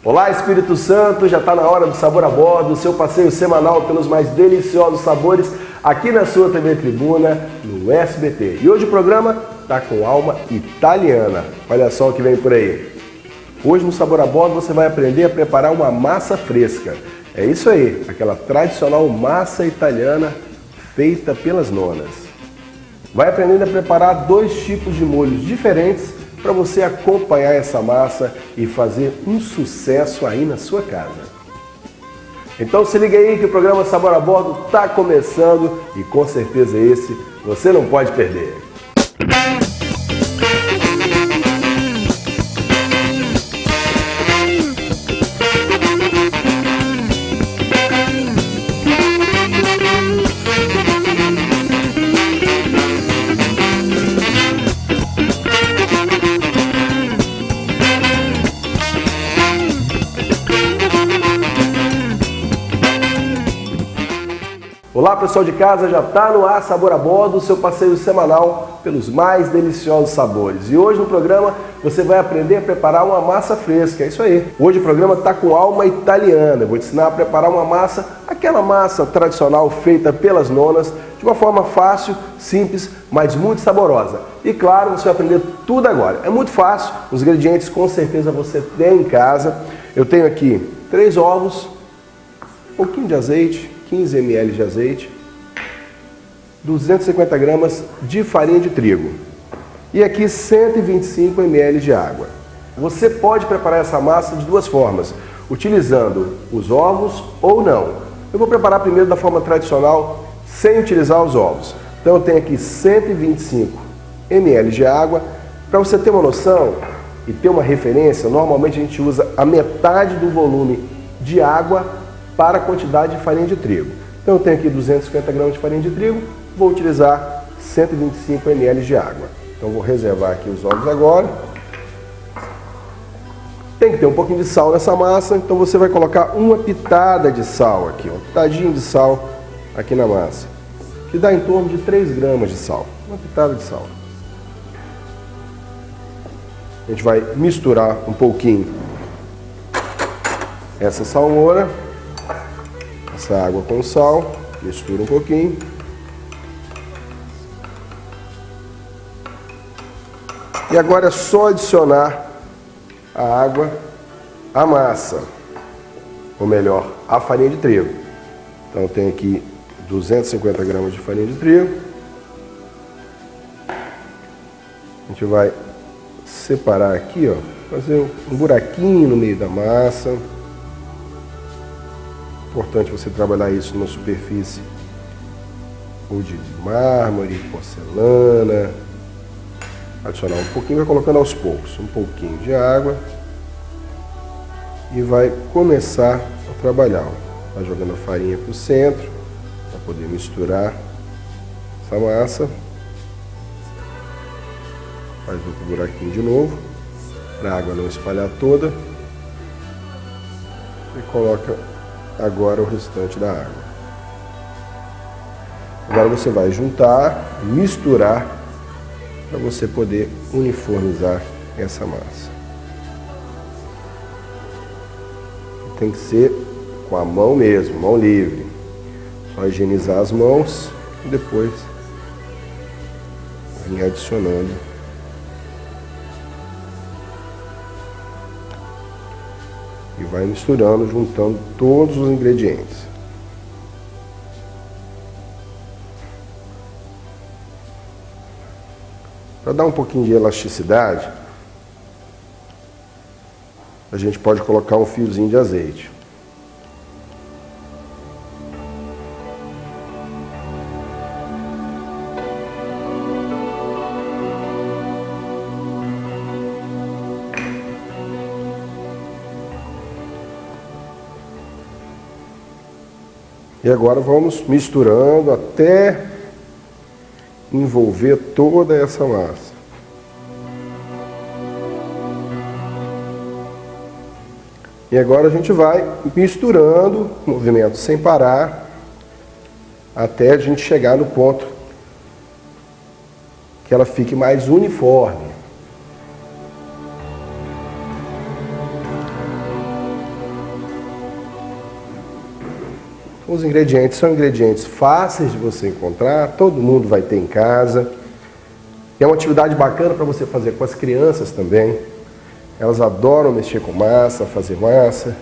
Olá, Espírito Santo, já está na hora do Sabor a Bordo, seu passeio semanal pelos mais deliciosos sabores aqui na sua TV Tribuna, no SBT. E hoje o programa está com alma italiana. Olha só o que vem por aí. Hoje no Sabor a Bordo você vai aprender a preparar uma massa fresca. É isso aí, aquela tradicional massa italiana feita pelas nonas. Vai aprender a preparar 2 tipos de molhos diferentes para você acompanhar essa massa e fazer um sucesso aí na sua casa. Então se liga aí que o programa Sabor a Bordo está começando e com certeza esse você não pode perder. Olá pessoal de casa, já está no ar Sabor a Bordo, o seu passeio semanal pelos mais deliciosos sabores. E hoje no programa você vai aprender a preparar uma massa fresca, é isso aí. Hoje o programa está com alma italiana, eu vou te ensinar a preparar uma massa, aquela massa tradicional feita pelas nonas, de uma forma fácil, simples, mas muito saborosa. E claro, você vai aprender tudo agora. É muito fácil, os ingredientes com certeza você tem em casa. Eu tenho aqui 3 ovos, um pouquinho de azeite, 15 ml de azeite, 250 gramas de farinha de trigo e aqui 125 ml de água. Você pode preparar essa massa de 2 formas, utilizando os ovos ou não. Eu vou preparar primeiro da forma tradicional, sem utilizar os ovos. Então eu tenho aqui 125 ml de água. Para você ter uma noção e ter uma referência, normalmente a gente usa a metade do volume de água para a quantidade de farinha de trigo. Então eu tenho aqui 250 gramas de farinha de trigo, vou utilizar 125 ml de água. Então vou reservar aqui os ovos agora. Tem que ter um pouquinho de sal nessa massa, então você vai colocar uma pitada de sal aqui, uma pitadinha de sal aqui na massa, que dá em torno de 3 gramas de sal, uma pitada de sal. A gente vai misturar um pouquinho essa salmoura, essa água com sal, mistura um pouquinho. E agora é só adicionar a água à massa, ou melhor, a farinha de trigo. Então eu tenho aqui 250 gramas de farinha de trigo. A gente vai separar aqui, ó, fazer um buraquinho no meio da massa. Importante você trabalhar isso numa superfície ou de mármore, porcelana. Adicionar um pouquinho, vai colocando aos poucos, um pouquinho de água e vai começar a trabalhar. Vai jogando a farinha para o centro para poder misturar essa massa. Faz outro buraquinho de novo para a água não espalhar toda e coloca agora o restante da água. Agora você vai juntar, misturar para você poder uniformizar essa massa. Tem que ser com a mão mesmo, mão livre. Só higienizar as mãos e depois vir adicionando e vai misturando, juntando todos os ingredientes. Para dar um pouquinho de elasticidade, a gente pode colocar um fiozinho de azeite. E agora vamos misturando até envolver toda essa massa. E agora a gente vai misturando, movimento sem parar, até a gente chegar no ponto que ela fique mais uniforme. Os ingredientes são ingredientes fáceis de você encontrar, todo mundo vai ter em casa. É uma atividade bacana para você fazer com as crianças também. Elas adoram mexer com massa, fazer massa.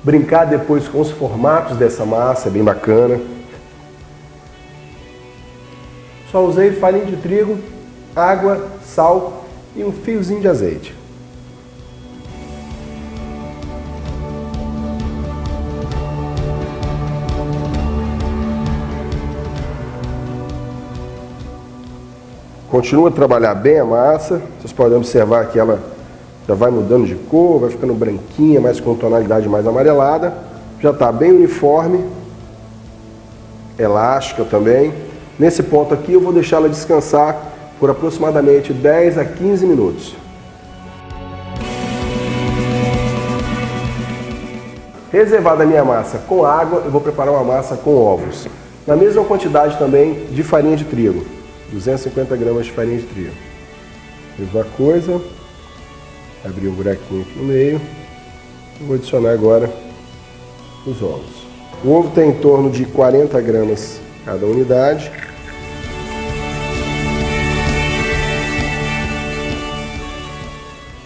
Brincar depois com os formatos dessa massa é bem bacana. Só usei farinha de trigo, água, sal e um fiozinho de azeite. Continua a trabalhar bem a massa. Vocês podem observar que ela já vai mudando de cor, vai ficando branquinha, mas com tonalidade mais amarelada. Já está bem uniforme, elástica também. Nesse ponto aqui eu vou deixá-la descansar por aproximadamente 10 a 15 minutos. Reservada a minha massa com água, eu vou preparar uma massa com ovos. Na mesma quantidade também de farinha de trigo. 250 gramas de farinha de trigo. Mesma coisa. Abrir um buraquinho aqui no meio. E vou adicionar agora os ovos. O ovo tem em torno de 40 gramas cada unidade.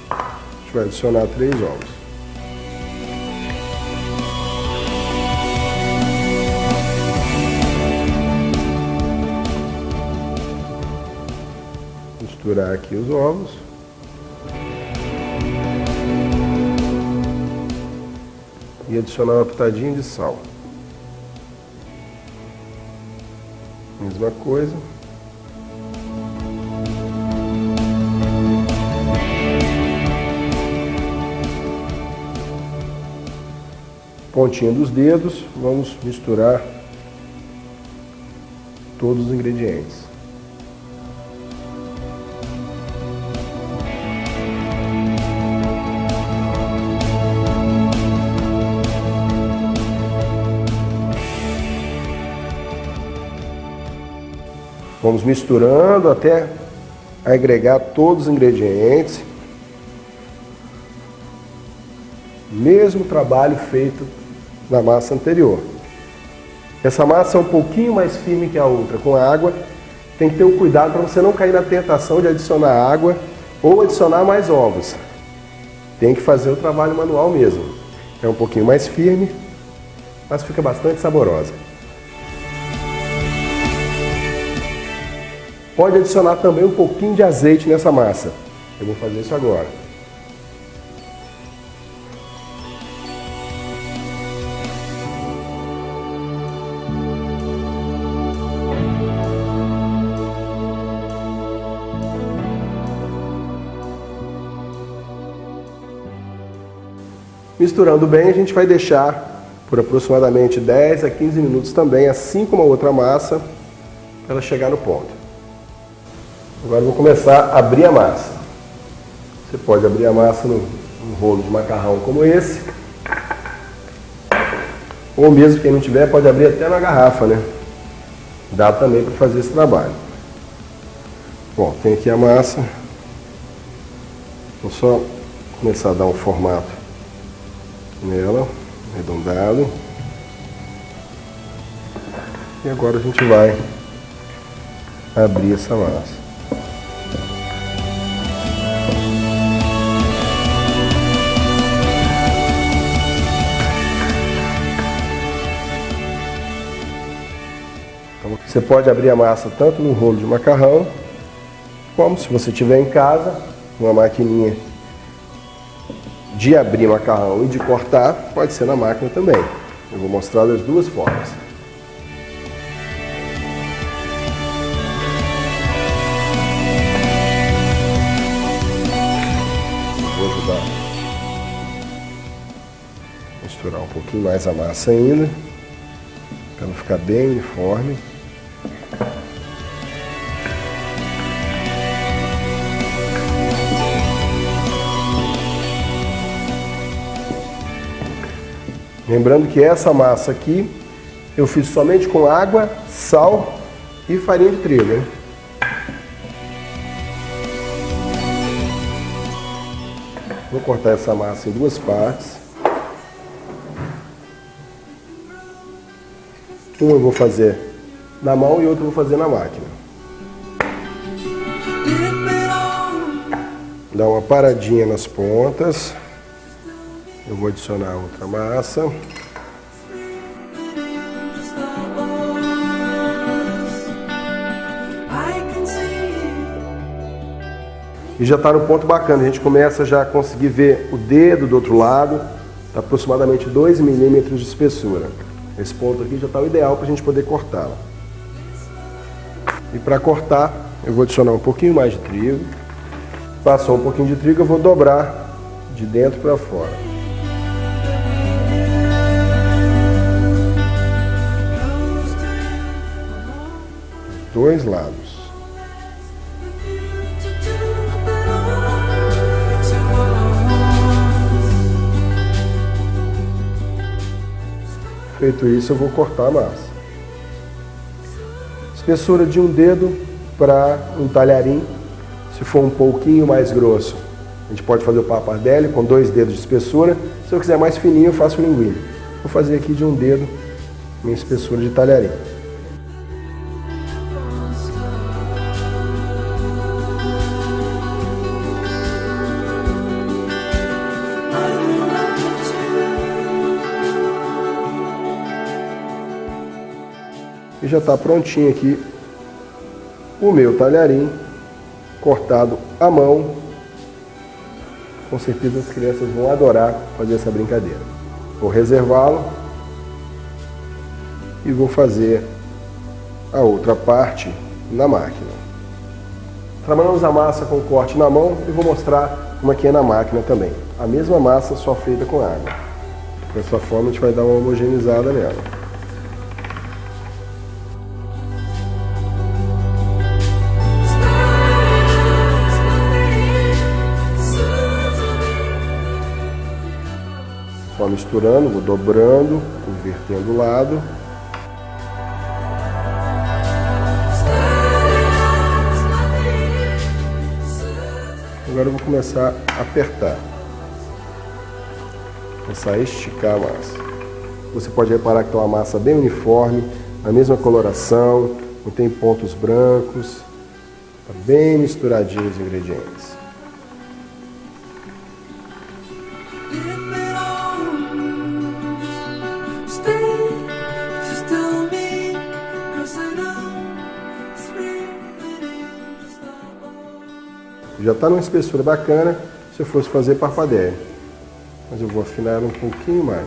A gente vai adicionar 3 ovos. Misturar aqui os ovos. E adicionar uma pitadinha de sal. Mesma coisa. Pontinha dos dedos, vamos misturar todos os ingredientes. Vamos misturando até agregar todos os ingredientes. Mesmo trabalho feito na massa anterior. Essa massa é um pouquinho mais firme que a outra com a água. Tem que ter o cuidado para você não cair na tentação de adicionar água ou adicionar mais ovos. Tem que fazer o trabalho manual mesmo. É um pouquinho mais firme, mas fica bastante saborosa. Pode adicionar também um pouquinho de azeite nessa massa. Eu vou fazer isso agora. Misturando bem, a gente vai deixar por aproximadamente 10 a 15 minutos também, assim como a outra massa, para ela chegar no ponto. Agora eu vou começar a abrir a massa. Você pode abrir a massa num rolo de macarrão como esse. Ou mesmo quem não tiver, pode abrir até na garrafa, né? Dá também para fazer esse trabalho. Bom, tem aqui a massa. Vou só começar a dar um formato nela, arredondado. E agora a gente vai abrir essa massa. Você pode abrir a massa tanto no rolo de macarrão, como se você tiver em casa, uma maquininha de abrir macarrão e de cortar, pode ser na máquina também. Eu vou mostrar das duas formas. Vou ajudar a misturar um pouquinho mais a massa ainda, para ela ficar bem uniforme. Lembrando que essa massa aqui eu fiz somente com água, sal e farinha de trigo, hein? Vou cortar essa massa em duas partes. Um eu vou fazer na mão e outro eu vou fazer na máquina. Dá uma paradinha nas pontas. Eu vou adicionar outra massa. E já está no ponto bacana, a gente começa já a conseguir ver o dedo do outro lado, está aproximadamente 2 milímetros de espessura. Esse ponto aqui já está o ideal para a gente poder cortá-la. E para cortar, eu vou adicionar um pouquinho mais de trigo. Passou um pouquinho de trigo, eu vou dobrar de dentro para fora. Dois lados. Feito isso, eu vou cortar a massa. Espessura de um dedo para um talharim. Se for um pouquinho mais grosso, a gente pode fazer o pappardelle com 2 dedos de espessura. Se eu quiser mais fininho, eu faço o linguine. Vou fazer aqui de um dedo, minha espessura de talharim. E já está prontinho aqui o meu talharim, cortado à mão. Com certeza as crianças vão adorar fazer essa brincadeira. Vou reservá-lo e vou fazer a outra parte na máquina. Trabalhamos a massa com corte na mão e vou mostrar como é que é na máquina também. A mesma massa, só feita com água. Dessa forma a gente vai dar uma homogeneizada nela. Só misturando, vou dobrando, invertendo o lado. Agora eu vou começar a apertar. Começar a esticar a massa. Você pode reparar que tem uma massa bem uniforme, a mesma coloração, não tem pontos brancos. Está bem misturadinho os ingredientes. Já está numa espessura bacana se eu fosse fazer pappardelle, mas eu vou afinar um pouquinho mais.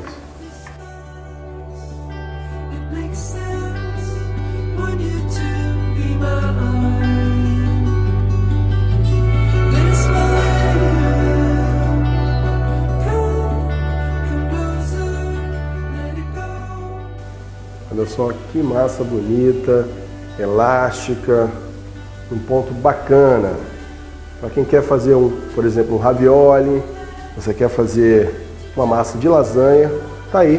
Olha só que massa bonita, elástica, um ponto bacana. Para quem quer fazer, por exemplo, um ravioli, você quer fazer uma massa de lasanha, tá aí.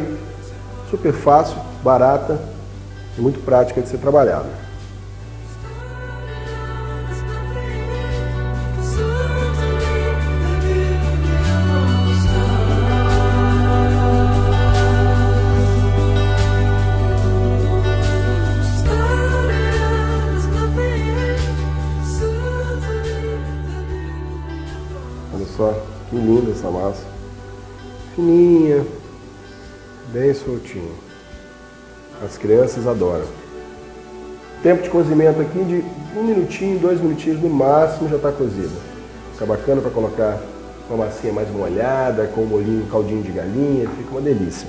Super fácil, barata e muito prática de ser trabalhada. Olha só que linda essa massa. Fininha, bem soltinha. As crianças adoram. Tempo de cozimento aqui de 1 minutinho, 2 minutinhos no máximo já está cozido. Fica bacana para colocar uma massinha mais molhada, com um molhinho, caldinho de galinha, fica uma delícia.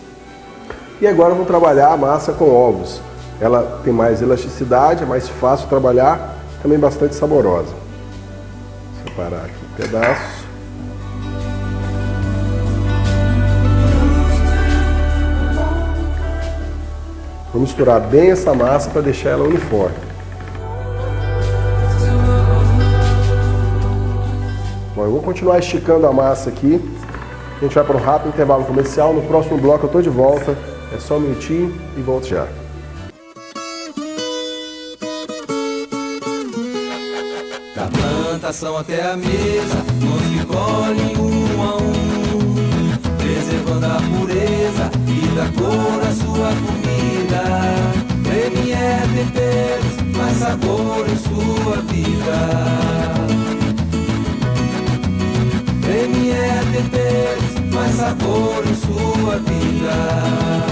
E agora eu vou trabalhar a massa com ovos. Ela tem mais elasticidade, é mais fácil trabalhar, também bastante saborosa. Vou separar aqui pedaços. Vou misturar bem essa massa para deixar ela uniforme. Bom, eu vou continuar esticando a massa aqui. A gente vai para um rápido intervalo comercial. No próximo bloco eu estou de volta. É só um minutinho e volto já. Da plantação até a mesa, mãos que colhem um a um, preservando a pureza e da cor a sua comida. mais sabor em sua vida. ME Temperos, mais sabor em sua vida.